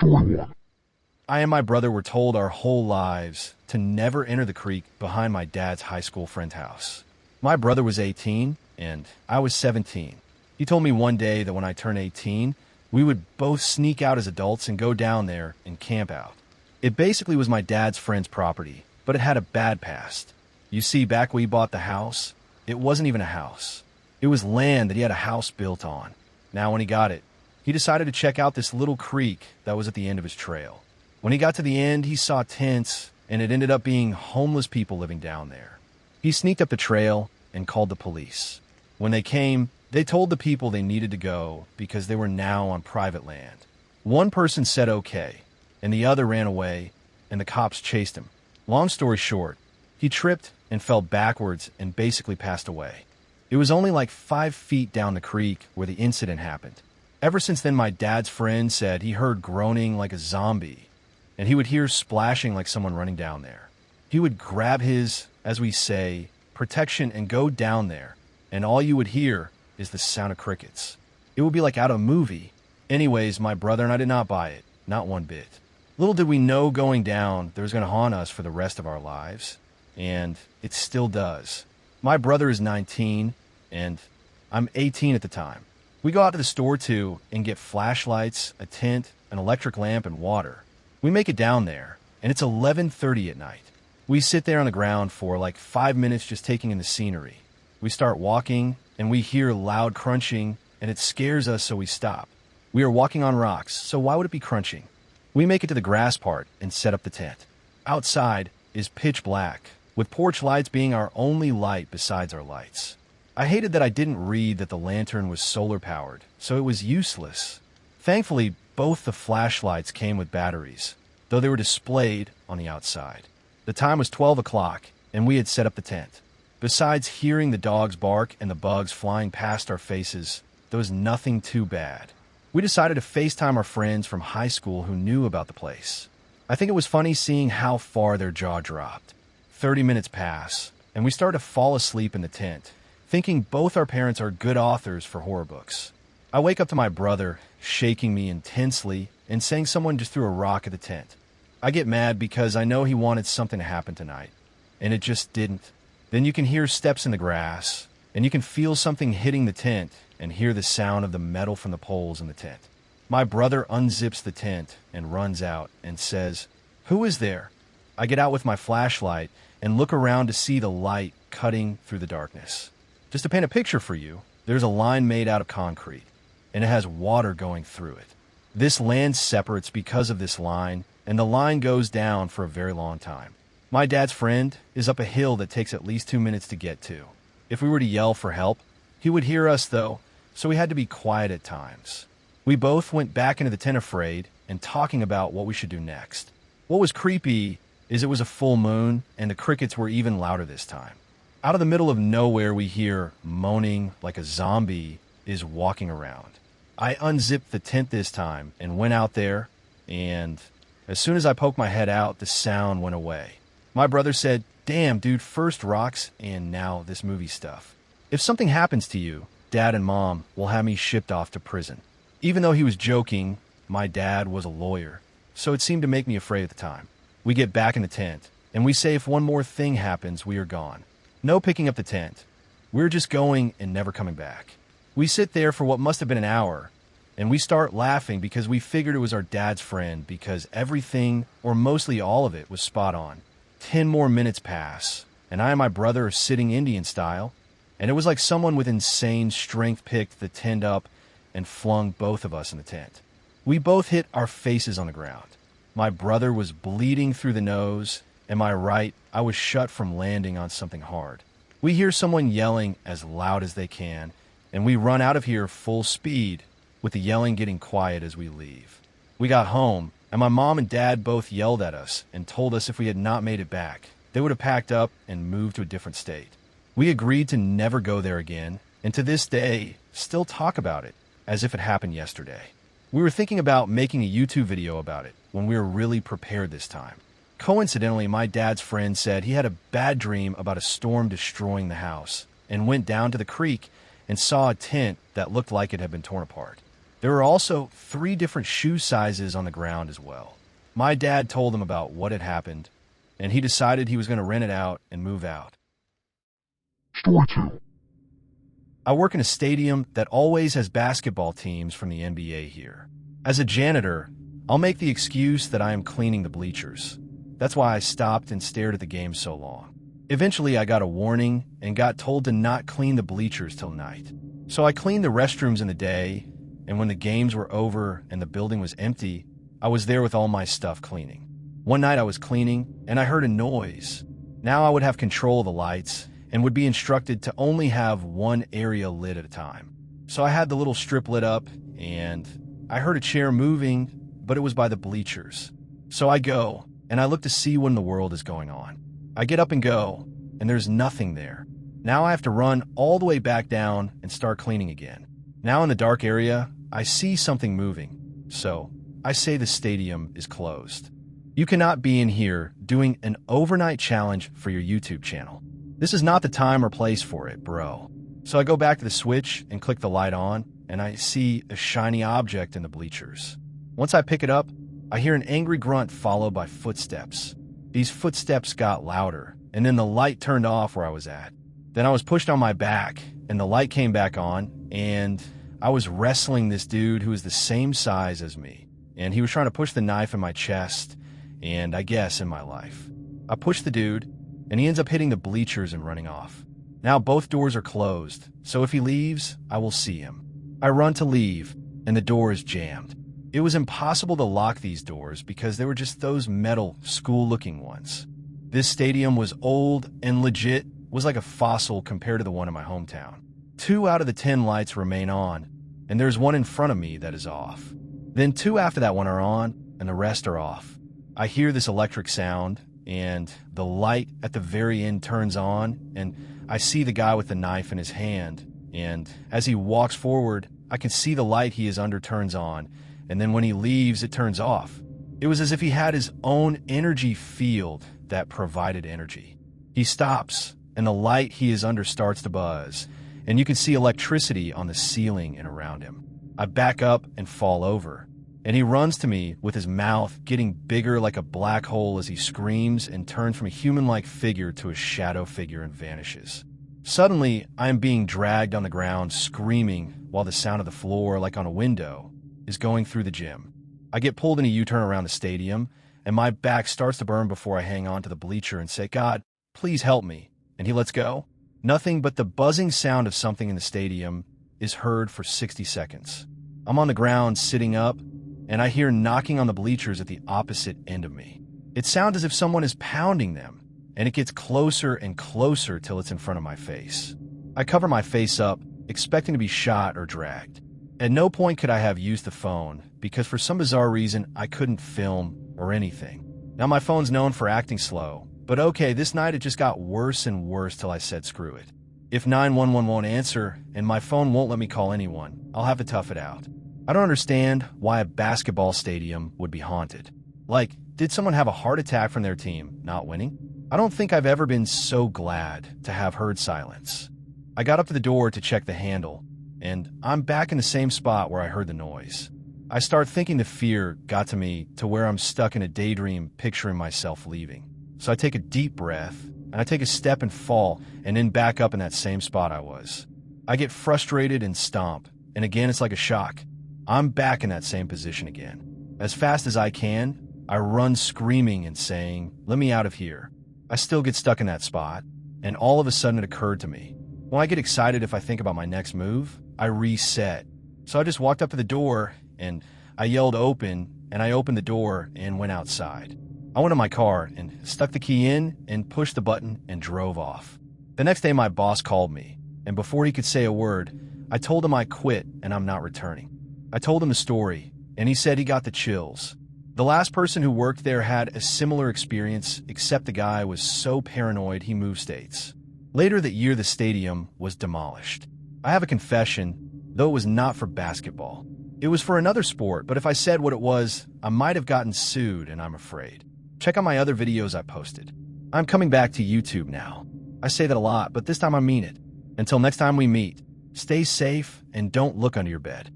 I and my brother were told our whole lives to never enter the creek behind my dad's high school friend's house. My brother was 18, and I was 17. He told me one day that when I turned 18, we would both sneak out as adults and go down there and camp out. It basically was my dad's friend's property, but it had a bad past. You see, back when he bought the house, it wasn't even a house. It was land that he had a house built on. Now, when he got it, he decided to check out this little creek that was at the end of his trail. When he got to the end, he saw tents, and it ended up being homeless people living down there. He sneaked up the trail and called the police. When they came, they told the people they needed to go because they were now on private land. One person said okay, and the other ran away, and the cops chased him. Long story short, he tripped and fell backwards and basically passed away. It was only like 5 feet down the creek where the incident happened. Ever since then, my dad's friend said he heard groaning like a zombie, and he would hear splashing like someone running down there. He would grab his, as we say, protection and go down there, and all you would hear is the sound of crickets. It would be like out of a movie. Anyways, my brother and I did not buy it, not one bit. Little did we know going down there was going to haunt us for the rest of our lives, and it still does. My brother is 19, and I'm 18 at the time. We go out to the store too and get flashlights, a tent, an electric lamp, and water. We make it down there, and it's 11:30 at night. We sit there on the ground for like 5 minutes just taking in the scenery. We start walking, and we hear loud crunching, and it scares us, so we stop. We are walking on rocks, so why would it be crunching? We make it to the grass part and set up the tent. Outside is pitch black, with porch lights being our only light besides our lights. I hated that I didn't read that the lantern was solar-powered, so it was useless. Thankfully, both the flashlights came with batteries, though they were displayed on the outside. The time was 12 o'clock, and we had set up the tent. Besides hearing the dogs bark and the bugs flying past our faces, there was nothing too bad. We decided to FaceTime our friends from high school who knew about the place. I think it was funny seeing how far their jaw dropped. 30 minutes pass, and we start to fall asleep in the tent, thinking both our parents are good authors for horror books. I wake up to my brother shaking me intensely and saying someone just threw a rock at the tent. I get mad because I know he wanted something to happen tonight, and it just didn't. Then you can hear steps in the grass, and you can feel something hitting the tent and hear the sound of the metal from the poles in the tent. My brother unzips the tent and runs out and says, "Who is there?" I get out with my flashlight and look around to see the light cutting through the darkness. Just to paint a picture for you, there's a line made out of concrete, and it has water going through it. This land separates because of this line, and the line goes down for a very long time. My dad's friend is up a hill that takes at least 2 minutes to get to. If we were to yell for help, he would hear us though, so we had to be quiet at times. We both went back into the tent afraid and talking about what we should do next. What was creepy is it was a full moon, and the crickets were even louder this time. Out of the middle of nowhere, we hear moaning like a zombie is walking around. I unzipped the tent this time and went out there, and as soon as I poked my head out, the sound went away. My brother said, "Damn, dude, first rocks and now this movie stuff. If something happens to you, Dad and Mom will have me shipped off to prison." Even though he was joking, my dad was a lawyer, so it seemed to make me afraid at the time. We get back in the tent, and we say if one more thing happens, we are gone. No picking up the tent. We're just going and never coming back. We sit there for what must have been an hour, and we start laughing because we figured it was our dad's friend because everything, or mostly all of it, was spot on. 10 more minutes pass, and I and my brother are sitting Indian style, and it was like someone with insane strength picked the tent up and flung both of us in the tent. We both hit our faces on the ground. My brother was bleeding through the nose, and my right, I was shut from landing on something hard. We hear someone yelling as loud as they can, and we run out of here full speed, with the yelling getting quiet as we leave. We got home, and my mom and dad both yelled at us and told us if we had not made it back, they would have packed up and moved to a different state. We agreed to never go there again, and to this day, still talk about it as if it happened yesterday. We were thinking about making a YouTube video about it when we were really prepared this time. Coincidentally, my dad's friend said he had a bad dream about a storm destroying the house and went down to the creek and saw a tent that looked like it had been torn apart. There were also 3 different shoe sizes on the ground as well. My dad told him about what had happened, and he decided he was going to rent it out and move out. Story 2. I work in a stadium that always has basketball teams from the NBA here. As a janitor, I'll make the excuse that I am cleaning the bleachers. That's why I stopped and stared at the game so long. Eventually, I got a warning and got told to not clean the bleachers till night. So I cleaned the restrooms in the day, and when the games were over and the building was empty, I was there with all my stuff cleaning. One night I was cleaning, and I heard a noise. Now I would have control of the lights and would be instructed to only have one area lit at a time. So I had the little strip lit up, and I heard a chair moving, but it was by the bleachers. So I go, and I look to see what in the world is going on. I get up and go, and there's nothing there. Now I have to run all the way back down and start cleaning again. Now in the dark area, I see something moving. So I say the stadium is closed. You cannot be in here doing an overnight challenge for your YouTube channel. This is not the time or place for it, bro. So I go back to the switch and click the light on, and I see a shiny object in the bleachers. Once I pick it up, I hear an angry grunt followed by footsteps. These footsteps got louder, and then the light turned off where I was at. Then I was pushed on my back, and the light came back on, and I was wrestling this dude who was the same size as me. And he was trying to push the knife in my chest, and I guess in my life. I push the dude, and he ends up hitting the bleachers and running off. Now both doors are closed, so if he leaves, I will see him. I run to leave, and the door is jammed. It was impossible to lock these doors because they were just those metal, school-looking ones. This stadium was old and legit was like a fossil compared to the one in my hometown. 2 out of the 10 lights remain on, and there's one in front of me that is off. Then 2 after that one are on, and the rest are off. I hear this electric sound, and the light at the very end turns on, and I see the guy with the knife in his hand, and as he walks forward, I can see the light he is under turns on, and then when he leaves, it turns off. It was as if he had his own energy field that provided energy. He stops, and the light he is under starts to buzz, and you can see electricity on the ceiling and around him. I back up and fall over, and he runs to me with his mouth getting bigger like a black hole as he screams and turns from a human-like figure to a shadow figure and vanishes. Suddenly, I am being dragged on the ground screaming while the sound of the floor, like on a window, is going through the gym. I get pulled in a U-turn around the stadium, and my back starts to burn before I hang on to the bleacher and say, "God, please help me." And he lets go. Nothing but the buzzing sound of something in the stadium is heard for 60 seconds. I'm on the ground sitting up, and I hear knocking on the bleachers at the opposite end of me. It sounds as if someone is pounding them, and it gets closer and closer till it's in front of my face. I cover my face up, expecting to be shot or dragged. At no point could I have used the phone, because for some bizarre reason, I couldn't film or anything. Now my phone's known for acting slow, but okay, this night it just got worse and worse till I said screw it. If 911 won't answer, and my phone won't let me call anyone, I'll have to tough it out. I don't understand why a basketball stadium would be haunted. Like, did someone have a heart attack from their team not winning? I don't think I've ever been so glad to have heard silence. I got up to the door to check the handle, and I'm back in the same spot where I heard the noise. I start thinking the fear got to me to where I'm stuck in a daydream picturing myself leaving. So I take a deep breath, and I take a step and fall, and then back up in that same spot I was. I get frustrated and stomp, and again it's like a shock. I'm back in that same position again. As fast as I can, I run screaming and saying, "Let me out of here." I still get stuck in that spot, and all of a sudden it occurred to me. When I get excited if I think about my next move, I reset. So I just walked up to the door, and I yelled open, and I opened the door and went outside. I went to my car and stuck the key in and pushed the button and drove off. The next day my boss called me, and before he could say a word, I told him I quit and I'm not returning. I told him the story, and he said he got the chills. The last person who worked there had a similar experience, except the guy was so paranoid he moved states. Later that year, the stadium was demolished. I have a confession, though it was not for basketball. It was for another sport, but if I said what it was, I might have gotten sued, and I'm afraid. Check out my other videos I posted. I'm coming back to YouTube now. I say that a lot, but this time I mean it. Until next time we meet, stay safe and don't look under your bed.